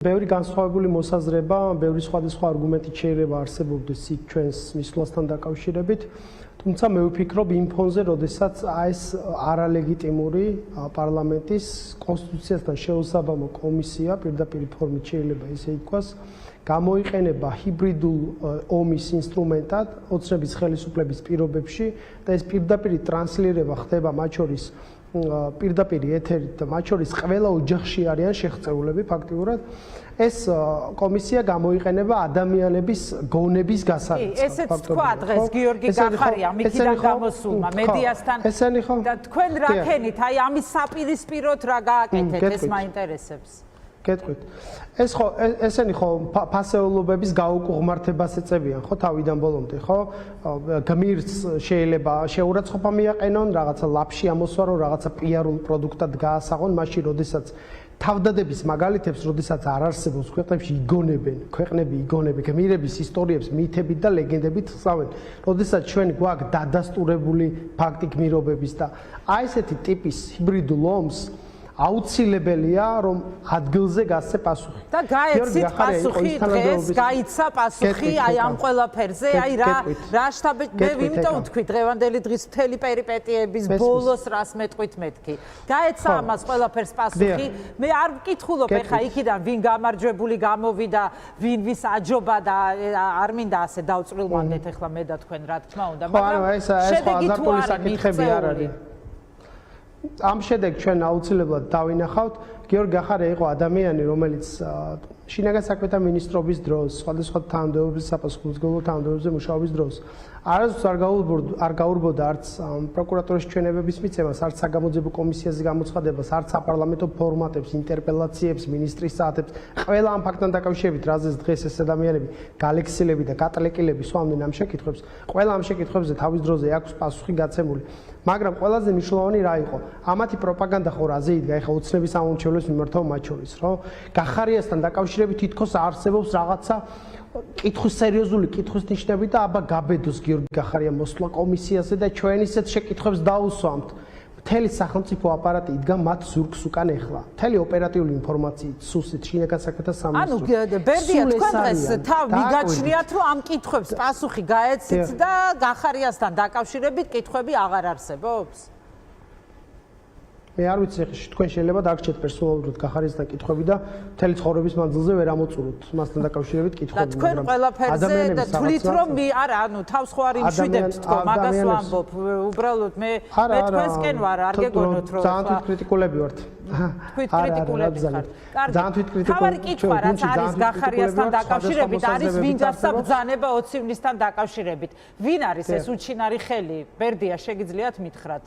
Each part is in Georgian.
ბევრი განსხვავებული მოსაზრება, ბევრი სხვადასხვა არგუმენტი შეიძლება არსებობდეს იქ ჩვენს მისვლასთან დაკავშირებით, თუმცა მე ვფიქრობ იმ ფონზე, როდესაც ეს არალეგიტიმური პარლამენტის კონსტიტუციასთან შეუსაბამო კომისია, პირდაპირ ფორმით შეიძლება ისე ითქვას, გამოიყენება ჰიბრიდულ ომის ინსტრუმენტად ოცნების ხელისუფლების პირობებში და ეს პირდაპირ ტრანსლირება ხდება მათ შორის პირდაპირ ეთერით და მათ შორის ყველა ოჯახში არიან შეღწეულები ფაქტიურად ეს კომისია გამოიყენება ადამიანების გონების გასარეცხად. ესეც თქვა დღეს გიორგი გახარიამ იქიდან გამოსულმა მედიასთან და თქვენ რა ქენით, აი ამის საპირისპიროდ რა გააკეთეთ, ეს მაინტერესებს. გეტყვით. ესენი ხო ფასეულობების გაუკუღმართებას ეწევიან, ხო, თავიდან ბოლომდე, ხო? გმირს შეიძლება შეურაცხყოფა მიაყენონ, რაღაცა ლაფში ამოსვარო, რაღაცა პიარულ პროდუქტად გაასაღონ, მაშინ როდესაც თავდადების მაგალითებს, როდესაც არ არსებობს ქვეყნებში ქვეყნები იგონებენ გმირების ისტორიებს, მითებით და ლეგენდებით ხსავენ. როდესაც ჩვენ გვაქვს დადასტურებული ფაქტი გმირობების და აი ესეთი ტიპის ჰიბრიდულ ომს აუცილებელია რომ ადგილზე გასცე პასუხი. და გაეცით პასუხი დღეს, გაიცა პასუხი აი ამ ყველაფერზე, აი რა შტაბი მე ვიმიტომ ვთქვი დღევანდელი დღის მთელი პერიპეტიების ბოლოს რას მეტყვით მეთქი. გაეცა ამას ყველაფერს პასუხი. მე არ ვკითხულობ ეხა იქიდან ვინ გამარჯვებული გამოვიდა, ვინ ვის აჯობა და არ მინდა ასე დავწვრილმანდეთ ეხლა მე და თქვენ რა თქმა უნდა, მაგრამ ეს აზარტული საკითხები არ არის. ამ შედეგს ჩვენ აუცილებლად დავინახავთ. გიორგი გახარია იყო ადამიანი, რომელიც შინაგან საქმეთა მინისტრობის დროს, სხვადასხვა თანამდებობების საპასუხისმგებლო თანამდებობებზე მუშაობის დროს არასდროს არ გაურბოდა არც პროკურატურის ჩვენებების მიცემას, არც საგამოძიებო კომისიაზე გამოცხადებას, არც საპარლამენტო ფორმატებს, ინტერპელაციებს, მინისტრის საათებს, ყველა ამ ფაქტთან დაკავშირებით, რაზეც დღეს ეს ადამიანები გალექსილები და კატლეკილები სვამდნენ ამ შეკითხვებს, ყველა ამ შეკითხვებზე თავის დროზე აქვს პასუხი გაცემული. მაგრამ ყველაზე მნიშვნელოვანი რა იყო? ამათი პროპაგანდა ხო რაზე იდგა? ეხლა ოცნების სამომრჩევლებს მიმართავ მათ შორის, ხო? გახარიასთან დაკავშირებით თითქოს არსებობს რაღაცა კითხვის სერიოზული კითხვის ნიშნები და აბა გაბედოს გიორგი გახარია მოსვლა კომისიაზე და ჩვენ ისეთ შეკითხვებს დაუსვამთ. მთელი სახელმწიფო აპარატი იდგა მათ ზურგს უკან ეხლა. მთელი ოპერატიული ინფორმაციით, სუსით, შინაგან საქმეთა სამინისტროს. ანუ ბერდია თქვენ დღეს თავ მიგაჩნიათ რომ ამ კითხვებს პასუხი გაეცით და გახარიასთან დაკავშირებით კითხვები აღარ არსებობს? მე არ ვიცი, თქვენ შეიძლება დაგრჩეთ პერსონალურად გახარიასთან კითხვები და მთელი ცხოვრების მანძილზე ვერ ამოწუროთ მასთან დაკავშირებით კითხვები. და თქვენ ყველაფერზე და თვლით რომ არა, ანუ თავს ხო არ იმშვიდებთ თქო, მაგას ვამბობ. უბრალოდ მე თქვენსკენ ვარ, არ გეგონოთ რომ ძალიან თვითკრიტიკულები ვართ. თქვით კრიტიკულები ხართ. კარგი. თავარი კითხვა რაც არის გახარიასთან დაკავშირებით, არის ვინ გასცა ბრძანება 20 ივნისთან დაკავშირებით. ვინ არის ეს უჩინარი ხელი? ბერდია შეგიძლიათ მითხრათ.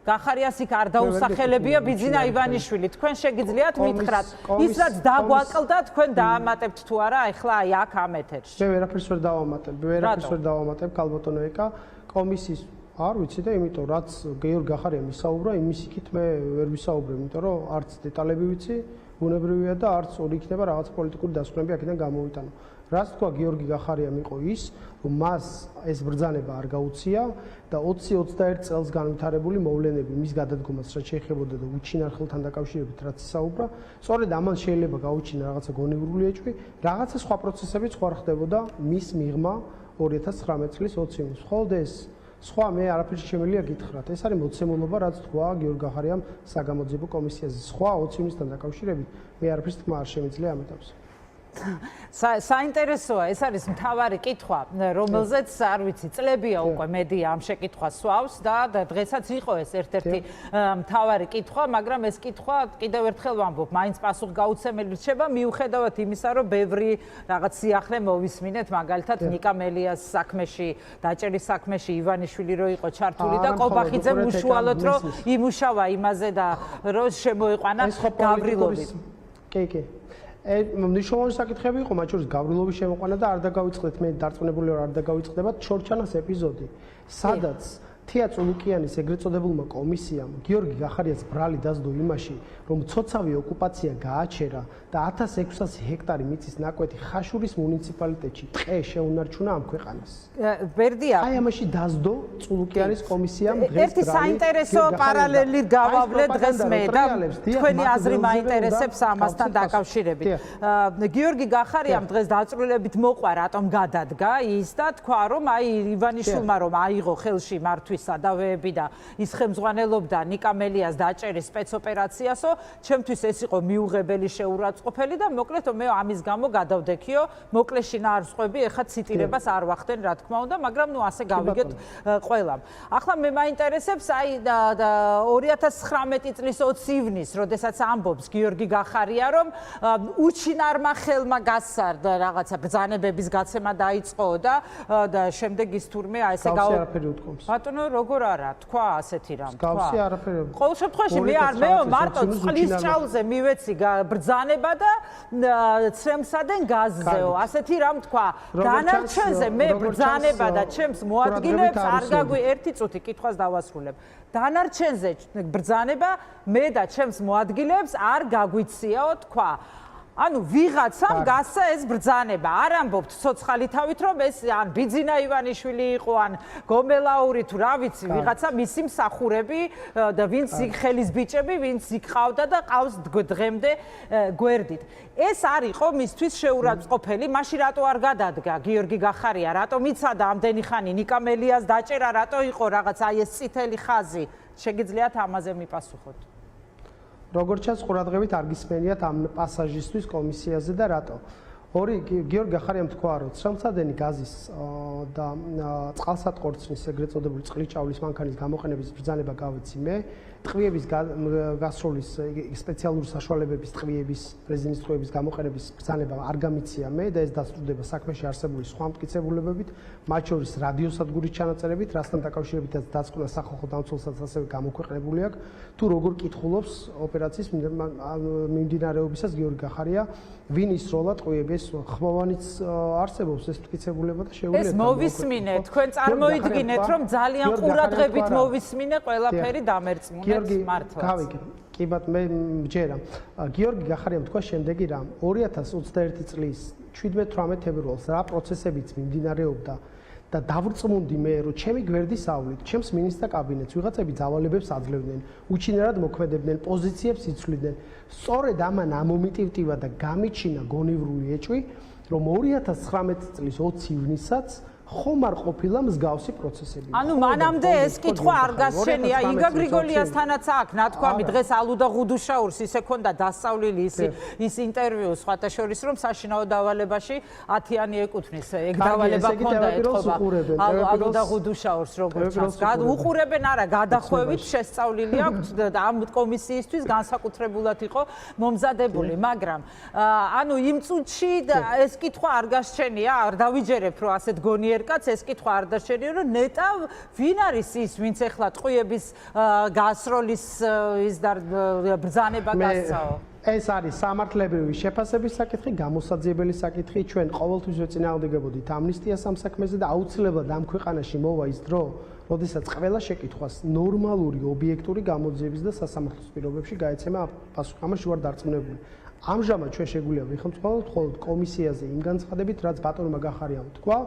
გახარიას იქ არ დაუსახელებია ბიძინა ივანიშვილი. თქვენ შეგიძლიათ მითხრათ, ის რაც დაგვაკლდა, თქვენ დაამატებთ თუ არა, ეხლა აი აქ ამ ეთერში. მე ვერაფერს ვერ დავამატებ, ქალბატონო ეკა, კომისიის არ ვიცი და იმიტომ რაც გიორგი გახარია მისაუბრა, იმის იქით მე ვერ ვისაუბრე, იმიტომ რომ არც დეტალები ვიცი, ბუნებრივია და არც ორი იქნება რაღაც პოლიტიკური დასკვნები აქედან გამოვიტანო. რაც თქვა გიორგი გახარიამ იყო ის, რომ მას ეს ბრძანება არ გაუწია და 20-21 წელს განვითარებული მოვლენები მის გადადგომას რაც შეეხებოდა და უჩინარ ხელთან დაკავშირებით რაც ისაუბრა, სწორედ ამან შეიძლება გაუჩინა რაღაცა გონივრული ეჭვი, რაღაცა სხვა პროცესებიც ხوار ხდებოდა მის მიღმა 2019 წლის 20 ივნისს. ხოლო ეს სხვა მე არაფერს შემიძლია გითხრათ. ეს არის მოცემულობა, რაც თქვა გიორგი გახარიამ საგამოძიებო კომისიაზე. სხვა 20 ივნისთან დაკავშირებით მე არაფერს თქმა არ შემიძლია ამ ეტაპზე. საინტერესოა, ეს არის მთავარი კითხვა, რომელზეც არ ვიცი, წლებია უკვე მედია ამ შეკითხვას სვავს და დღესაც იყო ეს ერთ-ერთი მთავარი კითხვა, მაგრამ ეს კითხვა კიდევ ერთხელ ვამბობ, მაინც პასუხგაუცემელი რჩება, მიუხედავად იმისა, რომ ბევრი რაღაც სიახლე მოვისმინეთ, მაგალითად ნიკა მელიას საქმეში, დაჭერის საქმეში ივანიშვილი რო იყო ჩართული და ყობახიძემ უშუალოდ რო იმუშავა იმაზე და რო შემოიყვანა გავრილოვი. კი. მნიშვნელოვანი საკითხები იყო, მათ შორის გავრილოვის შემოყვანა და არ დაგავიწყდეთ მე დარწმუნებული ვარ არ დაგავიწყდებათ ჩორჩანას ეპიზოდი, სადაც თია წულუკიანის ეგრეთ წოდებულმა კომისიამ გიორგი გახარიას ბრალი დასდო იმაში, რომ ცოცავი ოკუპაცია გააჩერა და 1600 ჰექტარი მიწის ნაკვეთი ხაშურის მუნიციპალიტეტში ტყე შეუნარჩუნა ამ ქვეყანას. ბერდია. აი ამაში დასდო წულუკიანის კომისიამ დღეს ერთი საინტერესო პარალელი გავავლე დღეს მე და თქვენი აზრი მაინტერესებს ამასთან დაკავშირებით. გიორგი გახარიამ დღეს დაწვრილებით მოყვა, რატომ გადადგა ის და თქვა, რომ აი ივანიშვილმა რომ აიღო ხელში მართვის სადავეები და ის ხელმძღვანელობდა ნიკა მელიას დაჭერის სპეცოპერაციასო, ჩემთვის ეს იყო მიუღებელი შეურაცხყოფელი და მოკლედ მე ამის გამო გადავდექიო, მოკლეში ნარსყვები, ეხლა ციტირებას არ ვახდენ, რა თქმა უნდა, მაგრამ ნუ ასე გავიგეთ ყველამ. ახლა მე მაინტერესებს აი 2019 წლის 20 ივნის, როდესაც ამბობს გიორგი გახარია, რომ უჩინარმა ხელმა გასცარდა რაღაცა ბრძანებების გაცემა დაიწყო და შემდეგ ის თურმე აი ესე ბატონო როგორ არა თქვა ასეთი რამ თქვა გავსი არაფერი ყოველ შემთხვევაში მე მარტო წყლის ჭალზე მივეცი ბრძანება და ცრემსადენ გაზზეო ასეთი რამ თქვა დანარჩენზე მე ბრძანება და ჩემს მოადგილებს არ გაგვი ერთი წუთი კითხვას დავასრულებ დანარჩენზე ბრძანება მე და ჩემს მოადგილებს არ გაგვიციაო თქვა ანუ ვიღაცამ გასცა ეს ბრძანება არ ამბობთ ცოცხალი თავით რომ ეს ან ბიძინა ივანიშვილი იყო ან გომელაური თუ რა ვიცი ვიღაცა მისი მსახურები და ვინც იქ ხელის ბიჭები ვინც იქ ყავდა და ყავს დღემდე გვერდით ეს არ იყო მისთვის შეურაცხყოფელი მაშინ რატო არ გადადგა გიორგი გახარია რატო მიცადა ამდენი ხანი ნიკა მელიას დაჭერა რატო იყო რაღაც აი ეს წითელი ხაზი შეგიძლიათ ამაზე მიპასუხოთ როგორც ჩანს ყურადღებით არ გისმენიათ ამ პასაჟისთვის კომისიაზე და რატო? ორი გიორგი გახარიამ თქვა რომ ცრემსადენი გაზის და წყალსატყორცნის ეგრეთ წოდებული წყლის ჭავლის მანქანის გამოყენების ბრძანება გავიცი მე ტყვიების გასროლის სპეციალური საშუალებების ტყვიების რეზინის ტყვიების გამოყენების ბრძანება არ გამიცია მე და ეს დასრულდება საქმეში არსებული სხვა მტკიცებულებებით მათ შორის რადიოსადგურის ჩანაწერებით რასთან დაკავშირებითაც დაწყნა სახალხო დამცველსაც ასევე გამოქვეყნებული აქვს თუ როგორ კითხულობს ოპერაციის მიმდინარეობისას გიორგი გახარია ვინ ისროლა ტყვიების ხმოვანიც არსებობს ეს მტკიცებულება და შეუძლიათ ეს მოვისმინე თქვენ წარმოიდგინეთ რომ ძალიან ყურადღებით მოვისმინე ყველაფერი დამერწმუნეთ მართლაც გავიგე კი ბატონო მე მჯერა გიორგი გახარიამ თქვა შემდეგი რამ 2021 წლის 17-18 თებერვალს რა პროცესებიც მიმდინარეობდა და დავრწმუნდი მე რომ ჩემი გვერდის ავლით ჩემს მინისტრთა კაბინეტს ვიღაცები ძალალებებს აძლევდნენ უჩინარად მოქმედებდნენ პოზიციებს იცვლიდნენ სწორედ ამან ამომიტივტივა და გამიჩინა გონივრული ეჭვი რომ 2019 წლის 20 ივნისაც ხომ არ ყოფილა მსგავსი პროცესები. ანუ მანამდე ეს კითხვა არ გასჩენია იგა გრიგოლიასთანაც აქ ნათქვამი დღეს ალუდა ღუდუშაურს ისე ქონდა დასწავლილი ის ინტერვიუ სხვათა შორის რომ საშინაო დავალებაში 10-იანი ეკუთვნის ეგ დავალება ქონდა ეთქობა ალუდა ღუდუშაურს როგორც ჩანს უყურებენ არა გადახვევით შესწავლილი აქვს და ამ კომისიისთვის განსაკუთრებულად იყო მომზადებული მაგრამ ანუ იმ წუთში ეს კითხვა არ გასჩენია არ დავიჯერებ რომ ასეთ გონიერ კაც ეს კითხვა არ დარჩენია რომ ნეტა ვინ არის ის ვინც ახლა ტყვიების გასროლის ის ბრძანება გასცაო ეს არის სამართლებრივი შეფასების საკითხი გამოსაძიებელი საკითხი ჩვენ ყოველთვის ვეწინააღმდეგებოდით ამნისტიას ამ საქმეზე და აუცილებლად ამ ქვეყანაში მოვა ის დრო როდესაც ყველა შეკითხვას ნორმალური ობიექტური გამოძიების და სასამართლოს პირობებში გაეცემა პასუხი ამაში ვარ დარწმუნებული ამჟამად ჩვენ შეგვიძლია ვიხმწვალოთ მხოლოდ კომისიაზე იმ განცხადებით რაც ბატონმა გახარიამ თქვა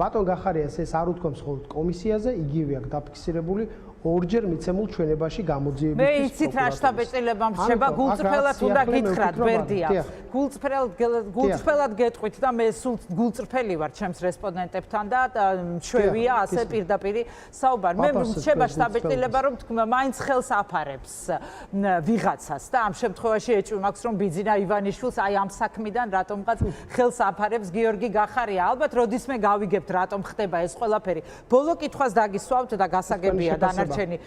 ბატონ გახარიას ეს არ უთქვამს მხოლოდ კომისიაზე იგივე აქვს დაფიქსირებული ორჯერ მიცემულ ჩვენებაში გამოძიების მე იცით რა შტაბ-ეწილებამ რჩება გულწრფელად უნდა გითხრათ ბერდია გულწრფელად გეტყვით და მე სულ გულწრფელი ვარ ჩემს რესპონდენტებთან და ჩვევია ასე პირდაპირ საუბარი მე რჩება შტაბ-ეწილება რომ მაინც ხელს აფარებს ვიღაცას და ამ შემთხვევაში ეჭვი მაქვს რომ ბიძინა ივანიშვილს აი ამ საქმიდან რატომღაც ხელს აფარებს გიორგი გახარია ალბათ როდისმე გავიგებთ რატომ ხდება ეს ყველაფერი ბოლო კითხვას დაგისვავთ და გასაგებია გადარჩენი.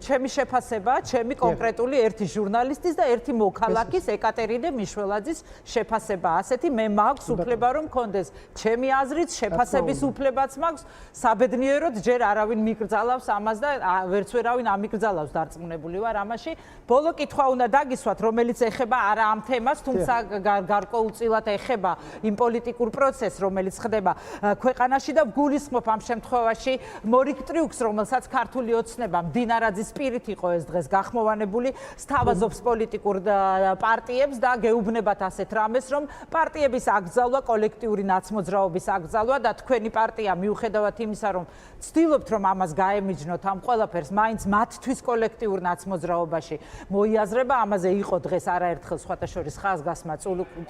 ჩემი შეფასება, ჩემი კონკრეტული ერთი ჟურნალისტის და ერთი მოქალაქის ეკატერინე მიშველაძის შეფასება. ასეთი მე მაქვს უფლება რომ მქონდეს ჩემი აზრით შეფასების უფლებაც მაქვს. საბედნიეროდ ჯერ არავინ მიკრძალავს ამას და ვერც ვერავინ ამიკრძალავს, დარწმუნებული ვარ ამაში. ბოლო კითხვა უნდა დაგისვათ, რომელიც ეხება არა ამ თემას, თუმცა გარკვეულწილად ეხება იმ პოლიტიკურ პროცესს, რომელიც ხდება ქვეყანაში და გულისხმობ ამ შემთხვევაში მორიგ ტრიუქს, რომელსაც ქართული ოცნება მდინარაძის პირით იყო ეს დღეს გახმოვანებული, სთავაზობს პოლიტიკურ პარტიებს და გეუბნებათ ასეთ რამეს, რომ პარტიების აკრძალვა, კოლექტიური ნაცმოძრაობის აკრძალვა და თქვენი პარტია მიუხედავად იმისა, რომ ცდილობთ რომ ამას გაემიჯნოთ ამ ყველაფერს, მაინც მათთვის კოლექტიურ ნაცმოძრაობაში მოიაზრება, ამაზე იყო დღეს არაერთხელ სხვათა შორის ხაზგასმა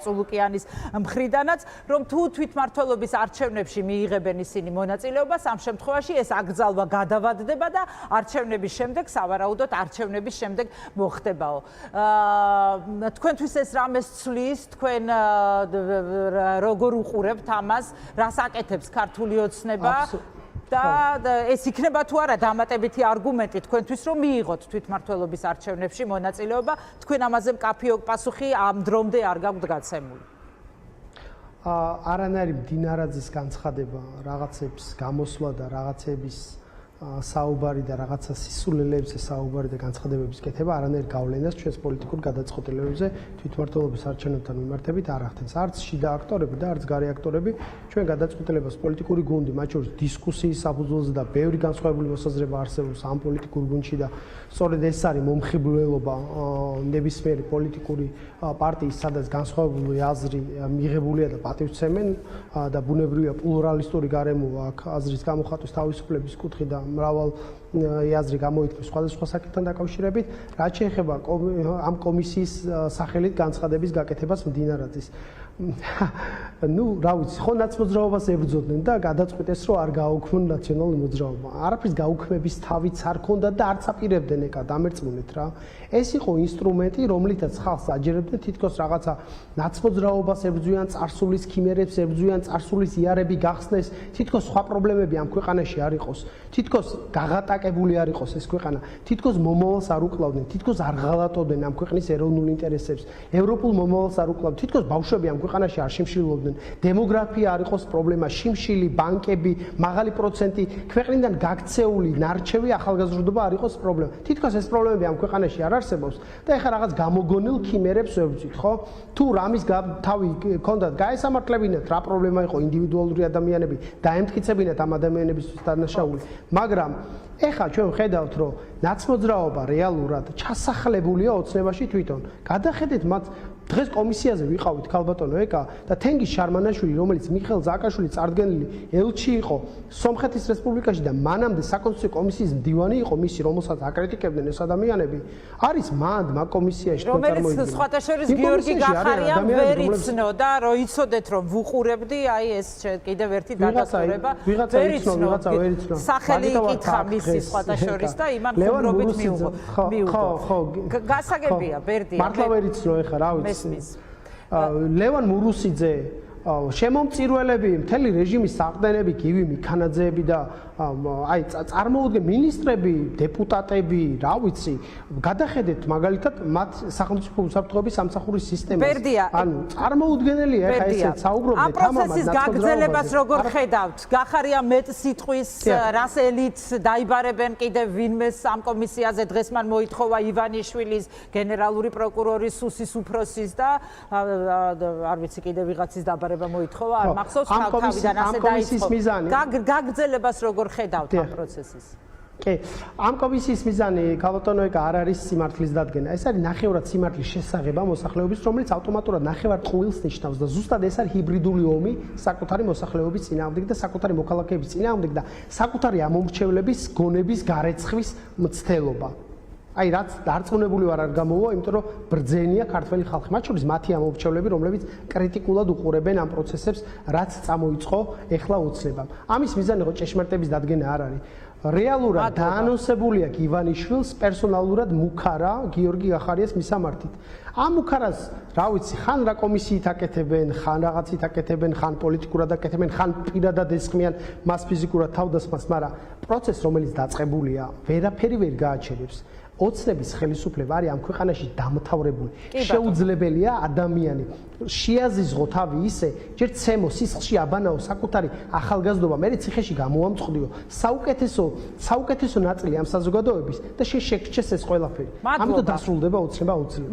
წულუკიანის მხრიდანაც, რომ თუ თვითმმართველობის არჩევნებში მიიღებენ ისინი მონაწილეობას, ამ შემთხვევაში ეს აკრძალვა გადავადდება და არჩევნების შემდეგ, სავარაუდოდ არჩევნების შემდეგ მოხდებაო. თქვენთვის ეს რამეს ცვლის, თქვენ როგორ უყურებთ ამას, რას აკეთებს ქართული ოცნება? და ეს იქნება თუ არა დამატებითი არგუმენტი თქვენთვის რომ მიიღოთ თვითმმართველობის არჩევნებში მონაწილეობა, თქვენ ამაზე მკაფიო პასუხი ამ დრომდე არ გაქვთ გაცემული. არანაირი მდინარაძის განცხადება, რაღაცებს გამოსვლა და რაღაცების საუბარი და რაღაცა სისულელებზე საუბარი და განცხადებების კეთება არანაირ გავლენას ჩვენს პოლიტიკურ გადაწყვეტილებებზე თვითმმართველობის არჩევნებთან მიმართებით არ ახდენს. არც შიდა აქტორები და არც გარე აქტორები ჩვენ გადაწყვეტილებას პოლიტიკური გუნდი, მათ შორის დისკუსიის საფუძველზე და ბევრი განსხვავებული მოსაზრება არსებობს ამ პოლიტიკურ გუნდში და სწორედ ეს არის მომხიბვლელობა ნებისმიერი პოლიტიკური პარტიის, სადაც განსხვავებული აზრი მიღებულია და პატივცემენ და ბუნებრივია პლურალისტური გარემო აქ აზრის გამოხატვის თავისუფლების კუთხით და მრავალ აზრი გამოითქმის სხვადასხვა საკითხთან დაკავშირებით, რაც შეეხება ამ კომისიის სახელით განცხადების გაკეთებას მდინარაძის. ნუ რა ვიცი, ხო ნაცმოძრაობას ებრძოდნენ და გადაწყვიტეს რომ არ გააუქმონ ნაციონალურ მოძრაობა. არაფრის გაუქმების თავიც არ ქონდა და არც აპირებდნენ ეკა დამერწმუნეთ რა. ეს იყო ინსტრუმენტი, რომლითაც ხალხს აჯერებდნენ თითქოს რაღაცა ნაცმოძრაობას ებრძვიან, წარსულის ქიმერებს ებრძვიან, წარსულის იარები გახსნეს, თითქოს სხვა პრობლემები ამ ქვეყანაში არ იყოს, თითქოს გაღატაკებული არ იყოს ეს ქვეყანა, თითქოს მომავალს არ უკლავდნენ, თითქოს არ ღალატობდნენ ამ ქვეყნის ეროვნულ ინტერესებს, ევროპულ მომავალს არ უკლავდნენ, თითქოს ბავშვები ამ ქვეყანაში არ შიმშილობდნენ, დემოგრაფია არ იყოს პრობლემა, შიმშილი, ბანკები, მაღალი პროცენტი, ქვეყნიდან გაქცეული ნარჩევი ახალგაზრდობა არ იყოს პრობლემა. თითქოს ეს პრობლემები ამ ქვეყანაში არ არსებობს და ეხლა რაღაც გამოგონილ ქიმერებს ვებრძვით, ხო? თუ რამის თავი ქონდათ გაესამართლებინათ, რა პრობლემა იყო ინდივიდუალური ადამიანები, დაემტკიცებინათ ამ ადამიანებისთვის დანაშაული, მაგრამ ეხლა ჩვენ ვხედავთ, რომ ნაცმოძრაობა რეალურად ჩასახლებულია ოცნებაში თვითონ. გადახედეთ მათ დღეს კომისიაზე ვიყავით ქალბატონო ეკა და თენგიზ შარმანაშვილი, რომელიც მიხეილ ზააკაშვილის წარდგენილი ელჩი იყო სომხეთის რესპუბლიკაში და მანამდე საკონსტიტუციო კომისიის მდივანი იყო მისი, რომელსაც აკრიტიკებდნენ ეს ადამიანები, არის მანდ მაგ კომისიაში რომელიც სხვათა შორის გიორგი გახარიამ ვერ იცნო და რო იცოდეთ რომ ვუყურებდი, აი ეს კიდევ ერთი დადასტურება, ვერ იცნო. სახელი იკითხა მისი სხვათა შორის და იმან ხუმრობით მიუღო. ხო, გასაგებია, ბერდია. მართლა ვერ იცნო ეხა რა ვიცი. ლევან მურუსიძე, შემომწირველები, მთელი რეჟიმის საყრდენები, გივი მიქანაძეები და აი წარმოუდგენ მინისტრები, დეპუტატები, რა ვიცი, გადახედეთ მაგალითად მათ სახელმწიფო უსაფრთხოების სამსახურის სისტემას. ანუ წარმოუდგენელია ეხა ესეც საუბრობდეთ ამ პროცესის გაგრძელებას როგორ ხედავთ? გახარია მეტ სიტყვის რას ელიტს დაიბარებენ კიდევ ვინმეს ამ კომისიაზე დღეს მან მოითხოვა ივანიშვილის, გენერალური პროკურორის, სუსის უფროსის და არ ვიცი კიდევ ვიღაცის დაბარება მოითხოვა, არ მახსოვს თავიდან ასე დაიწყო. გაგრძელებას როგორ ხედავთ ამ პროცესის? კი, ამ კომისიის მიზანი ქალბატონო ეკა არ არის სიმართლის დადგენა. ეს არის ნახევრად სიმართლის შესაღება მოსახლეობის, რომელიც ავტომატურად ნახევარ ტყუილს ნიშნავს და ზუსტად ეს არის ჰიბრიდული ომი საკუთარი მოსახლეობის წინააღმდეგ და საკუთარი მოქალაქეების წინააღმდეგ და საკუთარი ამომრჩევლების გონების გარეცხვის მცდელობა. აი რაც დარწმუნებული ვარ არ გამოვა, იმიტომ რომ ბრძენია ქართველი ხალხი, მათ შორის მათი ამომრჩევლები, რომლებიც კრიტიკულად უყურებენ ამ პროცესებს, რაც წამოიწყო ეხლა ოცნებამ. ამის მიზანი იყო ჭეშმარიტების დადგენა არ არის. რეალურად დაანონსებულია გივანიშვილს პერსონალურად მუქარა გიორგი გახარიას მისამართით. ამ მუქარას, რა ვიცი, ხან რა კომისიით აკეთებენ, ხან რაღაცით აკეთებენ, ხან პოლიტიკურად აკეთებენ, ხან პირადად ესხმიან მას ფიზიკურად თავდასხმას, მაგრამ პროცესს, რომელიც დაწყებულია, ვერაფერი ვერ გააჩერებს. ოცნების ხელისუფლება არის ამ ქვეყანაში დამთავრებული. შეუძლებელია ადამიანი შეაზიზღო თავი ისე, ჯერ ცემო სისხლში აბანაო საკუთარი ახალგაზრდობა, მე ციხეში გამოამწყვდიო საუკეთესო ნაწილი ამ საზოგადოების და შეშეკჩეს ეს ყველაფერი. ამიტომ დასრულდება ოცნება აუცილებლად.